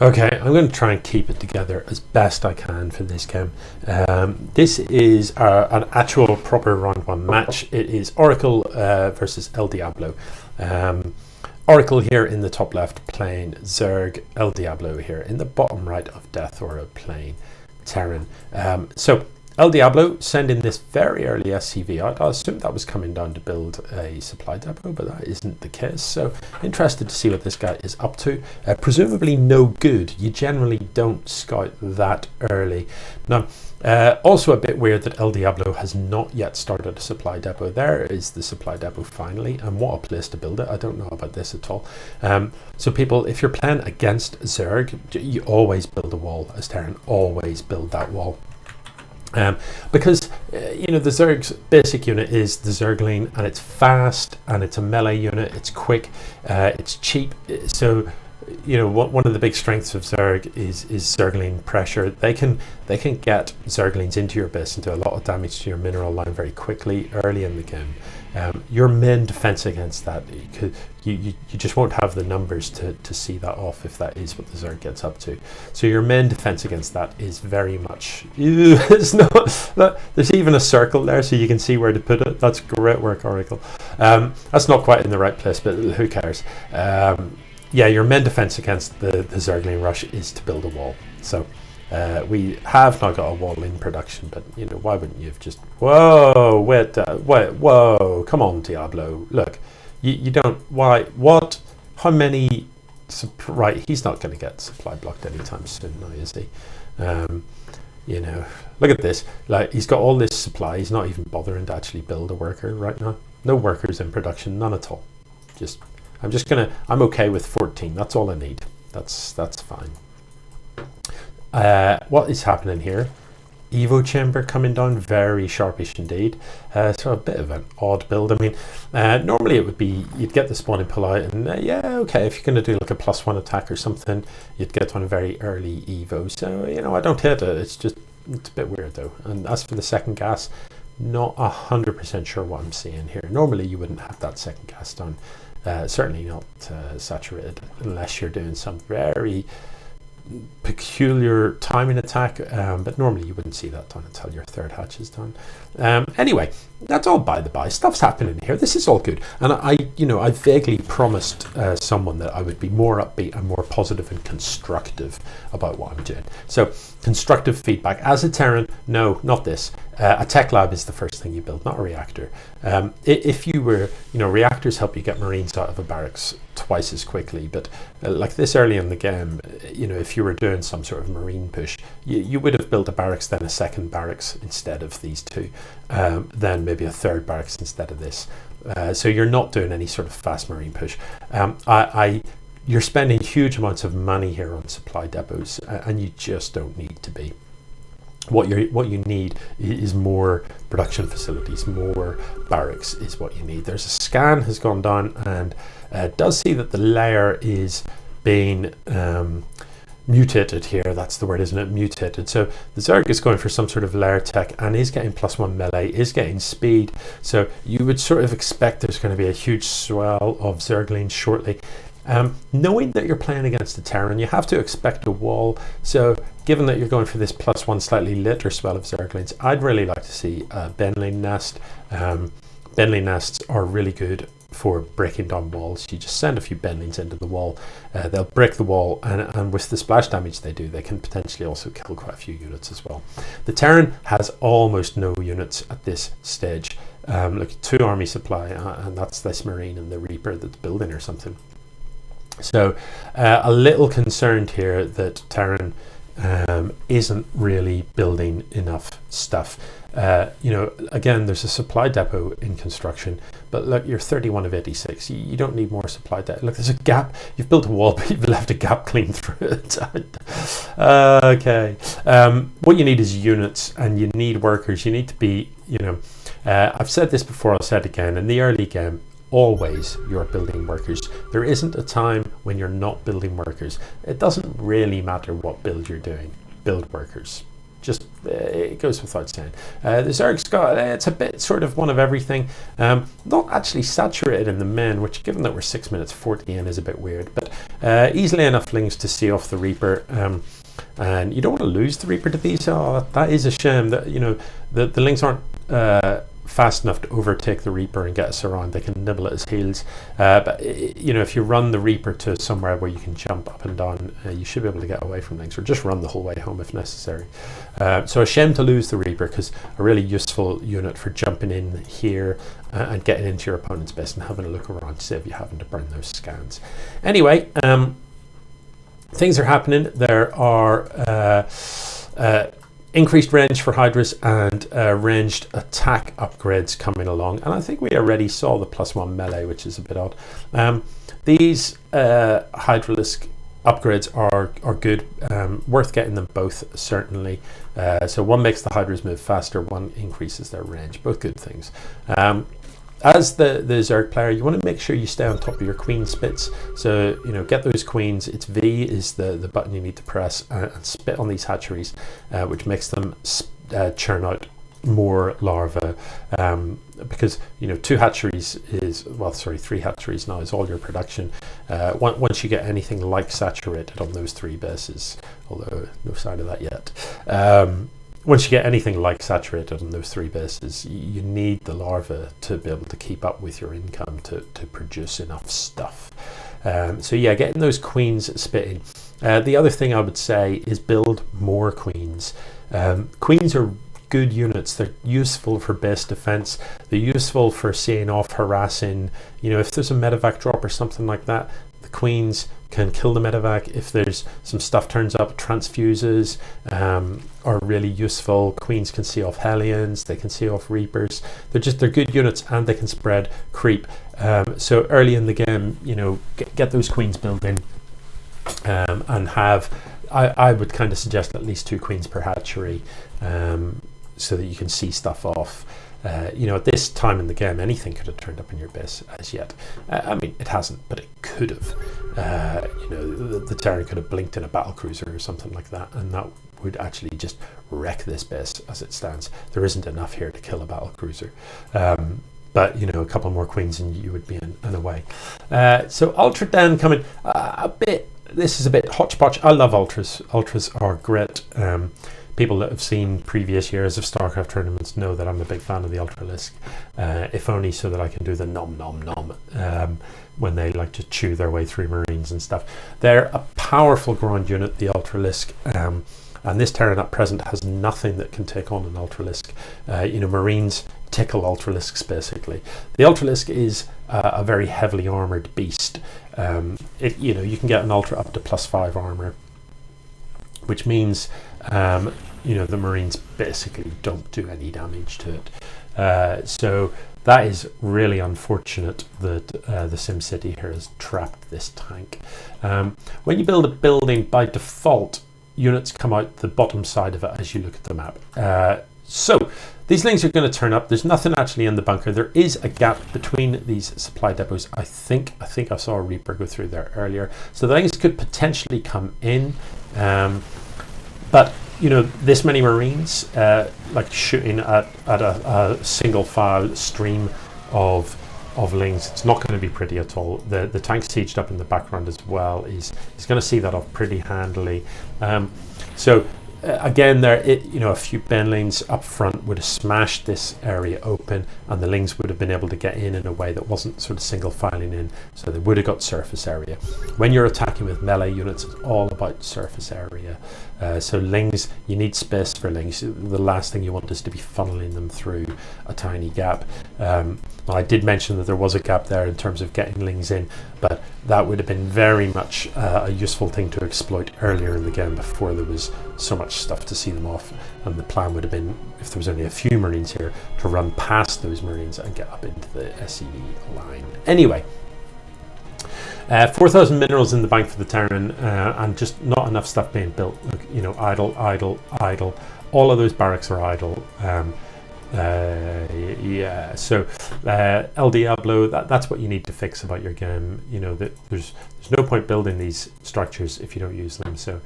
Okay, I'm going to try and keep it together as best I can for this game. This is an actual proper round one match. It is Oracle versus El Diablo. Oracle here in the top left playing Zerg, El Diablo here in the bottom right of Death Aura playing Terran. So El Diablo sending this very early SCV out. I assume that was coming down to build a supply depot, but that isn't the case. So interested to see what this guy is up to. Presumably no good. You generally don't scout that early. Now, also a bit weird that El Diablo has not yet started a supply depot. There is the supply depot finally, and what a place to build it. I don't know about this at all. So people, if you're playing against Zerg, you always build a wall as Terran. Always build that wall. Because you know, the Zerg's basic unit is the Zergling, and it's fast, and it's a melee unit. It's quick, it's cheap. So you know, one of the big strengths of Zerg is Zergling pressure. They can get Zerglings into your base and do a lot of damage to your mineral line very quickly early in the game. Your main defense against that, you just won't have the numbers to see that off if that is what the Zerg gets up to. So your main defense against that is very much, it's not, there's even a circle there so you can see where to put it. That's great work, Oracle. That's not quite in the right place, but who cares? Yeah, your main defense against the Zergling rush is to build a wall. So we have now got a wall in production, but you know, why wouldn't you have just, whoa, come on, Diablo, look, you don't, why, what, how many, right, he's not going to get supply blocked anytime soon now, is he? You know, look at this, like, he's got all this supply, he's not even bothering to actually build a worker right now. No workers in production, none at all. I'm okay with 14, that's all I need, that's fine. What is happening here? Evo chamber coming down, very sharpish indeed. So a bit of an odd build. I mean, normally it would be, you'd get the spawn and pull out, and yeah, okay, if you're going to do like a +1 attack or something, you'd get on a very early Evo. So, you know, I don't hate it, it's a bit weird though. And as for the second gas, not 100% sure what I'm seeing here. Normally you wouldn't have that second gas done. Certainly not saturated, unless you're doing some very peculiar timing attack, but normally you wouldn't see that done until your third hatch is done. Anyway, that's all by the by. Stuff's happening here. This is all good, and I vaguely promised someone that I would be more upbeat and more positive and constructive about what I'm doing. So constructive feedback as a Terran. No, not this. A tech lab is the first thing you build, not a reactor. If you were, you know, reactors help you get Marines out of a barracks twice as quickly, but like this early in the game, you know, if you were doing some sort of Marine push, you would have built a barracks, then a second barracks instead of these two, then maybe a third barracks instead of this. So you're not doing any sort of fast Marine push. You're spending huge amounts of money here on supply depots, and you just don't need to be. What you need is more production facilities, more barracks is what you need. There's a scan has gone down, and does see that the layer is being mutated here. That's the word, isn't it? Mutated. So the Zerg is going for some sort of layer tech and is getting +1 melee, is getting speed. So you would sort of expect there's going to be a huge swell of Zerglings shortly. Knowing that you're playing against a Terran, you have to expect a wall. So given that you're going for this +1 slightly later swell of Zerglings, I'd really like to see a Benling nest. Benling nests are really good for breaking down walls. You just send a few Benlings into the wall, they'll break the wall, and with the splash damage they do, they can potentially also kill quite a few units as well. The Terran has almost no units at this stage. Look, 2 army supply, and that's this Marine and the Reaper that's building or something. So a little concerned here that Terran isn't really building enough stuff. You know, again, there's a supply depot in construction, but look, you're 31 of 86. You don't need more supply depot. Look, there's a gap. You've built a wall, but you've left a gap clean through it. Okay. What you need is units, and you need workers. You need to be, you know, I've said this before, I'll say it again. In the early game, always you're building workers. There isn't a time when you're not building workers. It doesn't really matter what build you're doing. Build workers. it goes without saying. The Zerg's got, it's a bit sort of one of everything. Not actually saturated in the men, which given that we're 6 minutes 40 in is a bit weird, but easily enough lings to see off the Reaper. And you don't want to lose the Reaper to these. Oh, that is a shame that, you know, the lings aren't fast enough to overtake the Reaper and get us around. They can nibble at his heels, but you know, if you run the Reaper to somewhere where you can jump up and down, you should be able to get away from things, or just run the whole way home if necessary. So a shame to lose the Reaper, because a really useful unit for jumping in here and getting into your opponent's base and having a look around to save you having to burn those scans. Anyway, things are happening. There are increased range for Hydras and ranged attack upgrades coming along, and I think we already saw the +1 melee, which is a bit odd. These Hydralisk upgrades are good, worth getting them both, certainly. So one makes the Hydras move faster, one increases their range, both good things. As the Zerg player, you want to make sure you stay on top of your queen spits. So, you know, get those queens. It's V is the button you need to press, and spit on these hatcheries, which makes them churn out more larvae. Because, you know, 3 hatcheries now is all your production. Once you get anything like saturated on those 3 bases, although no sign of that yet. Once you get anything like saturated on those 3 bases, you need the larvae to be able to keep up with your income to produce enough stuff. So yeah, getting those queens spitting. The other thing I would say is build more queens. Queens are good units. They're useful for base defense. They're useful for seeing off, harassing. You know, if there's a medevac drop or something like that, the queens can kill the medevac. If there's some stuff turns up, transfuses are really useful. Queens can see off Hellions, they can see off Reapers. They're good units, and they can spread creep. So early in the game, you know, get those queens built in, and have, I would kind of suggest at least 2 queens per hatchery, so that you can see stuff off. You know, at this time in the game, anything could have turned up in your base as yet. I mean, it hasn't, but it could have. You know, the Terran could have blinked in a battlecruiser or something like that, and that would actually just wreck this base as it stands. There isn't enough here to kill a battlecruiser. But, you know, a couple more queens and you would be in a way. So Ultra Den coming a bit. This is a bit hodgepodge. I love Ultras. Ultras are great. People that have seen previous years of StarCraft tournaments know that I'm a big fan of the Ultralisk, if only so that I can do the nom nom nom when they like to chew their way through Marines and stuff. They're a powerful ground unit, the Ultralisk, and this Terran at present has nothing that can take on an Ultralisk. You know, Marines tickle Ultralisks basically. The Ultralisk is a very heavily armoured beast. You know, you can get an Ultra up to +5 armour, which means you know, the Marines basically don't do any damage to it. So that is really unfortunate that the SimCity here has trapped this tank. When you build a building, by default, units come out the bottom side of it as you look at the map. So these lings are going to turn up. There's nothing actually in the bunker. There is a gap between these supply depots. I think I saw a Reaper go through there earlier. So the lings could potentially come in. But, you know, this many Marines, like shooting at a single file stream of lings, it's not going to be pretty at all. The tank sieged up in the background as well. He's going to see that off pretty handily. So again, you know, a few Benlings up front would have smashed this area open, and the lings would have been able to get in a way that wasn't sort of single filing in, so they would have got surface area. When you're attacking with melee units, it's all about surface area. So lings, you need space for lings. The last thing you want is to be funneling them through a tiny gap. I did mention that there was a gap there in terms of getting lings in, but that would have been very much a useful thing to exploit earlier in the game before there was so much stuff to see them off. And the plan would have been, if there was only a few Marines here, to run past those Marines and get up into the SED line. Anyway, 4,000 minerals in the bank for the Terran, and just not enough stuff being built. Look, you know, idle. All of those barracks are idle. Yeah, so El Diablo, that's what you need to fix about your game. You know, that there's no point building these structures if you don't use them, so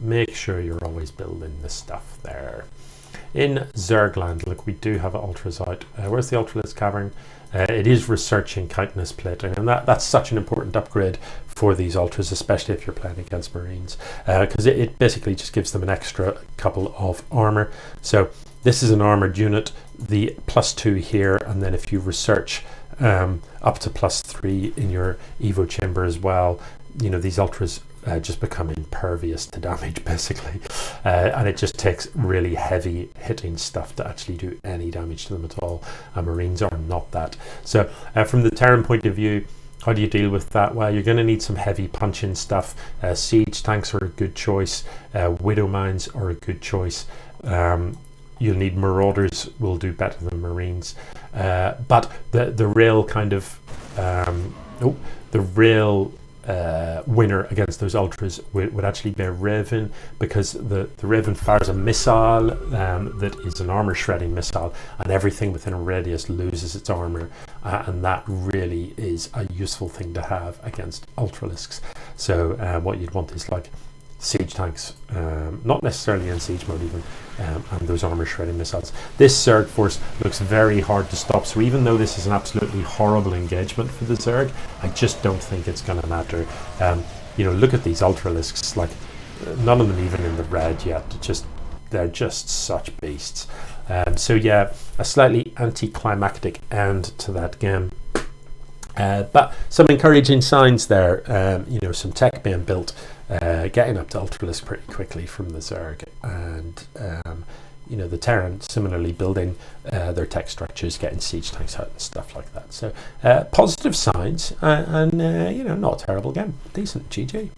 make sure you're always building the stuff there. In Zergland, look, we do have Ultras out. Where's the Ultralisk Cavern? It is researching chitinous plating, and that's such an important upgrade for these Ultras, especially if you're playing against Marines, because it basically just gives them an extra couple of armor. So this is an armored unit, the +2 here, and then if you research up to +3 in your Evo chamber as well, you know, these Ultras just become impervious to damage, basically, and it just takes really heavy hitting stuff to actually do any damage to them at all, and Marines are not that. So from the Terran point of view, how do you deal with that? Well, you're going to need some heavy punching stuff. Siege tanks are a good choice, Widow Mines are a good choice. You'll need Marauders, will do better than Marines, but the real kind of winner against those Ultras would actually be a Raven, because the Raven fires a missile that is an armor shredding missile, and everything within a radius loses its armor, and that really is a useful thing to have against Ultralisks. So what you'd want is like siege tanks, not necessarily in siege mode even, and those armor shredding missiles. This Zerg force looks very hard to stop, so even though this is an absolutely horrible engagement for the Zerg, I just don't think it's going to matter. You know, look at these Ultralisks, like none of them even in the red yet. They're just such beasts. So yeah, a slightly anticlimactic end to that game. But some encouraging signs there. You know, some tech being built, getting up to Ultralisk pretty quickly from the Zerg, and you know, the Terran similarly building their tech structures, getting siege tanks out and stuff like that. So positive signs, and you know, not a terrible game, decent. GG.